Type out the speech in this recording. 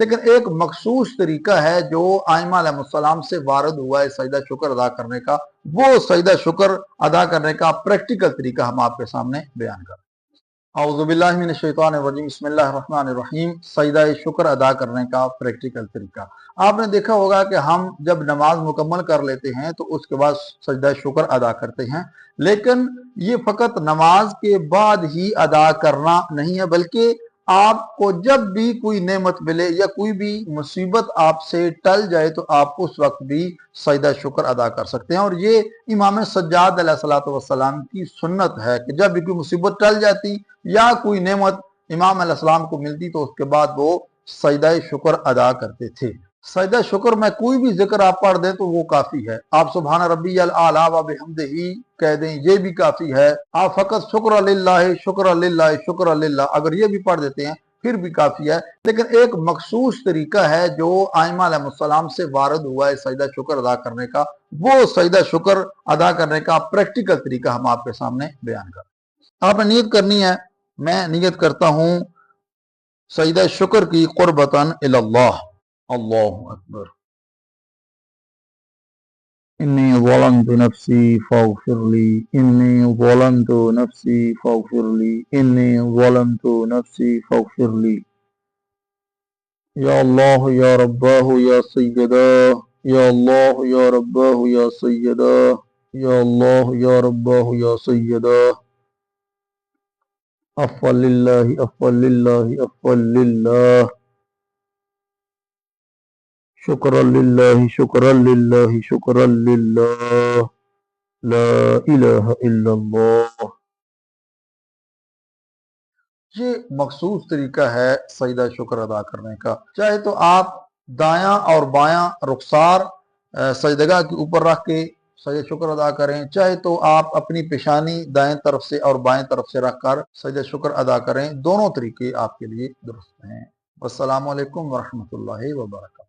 لیکن ایک مخصوص طریقہ ہے جو ائمہ علیہ السلام سے وارد ہوا ہے سجدہ شکر ادا کرنے کا، وہ سجدہ شکر ادا کرنے کا پریکٹیکل طریقہ ہم آپ کے سامنے بیان کریں۔ اعوذ باللہ من الشیطان الرجیم، بسم اللہ الرحمن الرحیم۔ سجدہ شکر ادا کرنے کا پریکٹیکل طریقہ، آپ نے دیکھا ہوگا کہ ہم جب نماز مکمل کر لیتے ہیں تو اس کے بعد سجدہ شکر ادا کرتے ہیں، لیکن یہ فقط نماز کے بعد ہی ادا کرنا نہیں ہے، بلکہ آپ کو جب بھی کوئی نعمت ملے یا کوئی بھی مصیبت آپ سے ٹل جائے تو آپ اس وقت بھی سجدہ شکر ادا کر سکتے ہیں۔ اور یہ امام سجاد علیہ الصلوۃ والسلام کی سنت ہے کہ جب بھی کوئی مصیبت ٹل جاتی یا کوئی نعمت امام علیہ السلام کو ملتی تو اس کے بعد وہ سجدہ شکر ادا کرتے تھے۔ سجدہ شکر میں کوئی بھی ذکر آپ پڑھ دیں تو وہ کافی ہے، آپ سبحان ربی الاعلیٰ و بحمدہ کہہ دیں یہ بھی کافی ہے، آپ فقط شکر للہ شکر للہ شکر للہ اگر یہ بھی پڑھ دیتے ہیں پھر بھی کافی ہے۔ لیکن ایک مخصوص طریقہ ہے جو ائمہ علیہ السلام سے وارد ہوا ہے سجدہ شکر ادا کرنے کا، وہ سجدہ شکر ادا کرنے کا پریکٹیکل طریقہ ہم آپ کے سامنے بیان کریں۔ آپ نے نیت کرنی ہے، میں نیت کرتا ہوں سجدہ شکر کی قربتاً الی اللہ۔ اللہ اکبر۔ انی ظلمت نفسی فاغفر لی، انی ظلمت نفسی فاغفر لی، انی ظلمت نفسی فاغفر لی۔ یا اللہ یا رباہ یا سیدہ، یا اللہ یا رباہ یا سیدہ، یا اللہ یا رباہ یا سیدہ۔ افضل للہ افضل للہ افضل للہ، شکرا للہ شکرا للہ شکرا للہ، لا الہ الا اللہ۔ یہ مخصوص طریقہ ہے سجدہ شکر ادا کرنے کا، چاہے تو آپ دایاں اور بایاں رخسار سجدگاہ کے اوپر رکھ کے سجدہ شکر ادا کریں، چاہے تو آپ اپنی پیشانی دائیں طرف سے اور بائیں طرف سے رکھ کر سجدہ شکر ادا کریں، دونوں طریقے آپ کے لیے درست ہیں۔ السلام علیکم ورحمۃ اللہ وبرکاتہ۔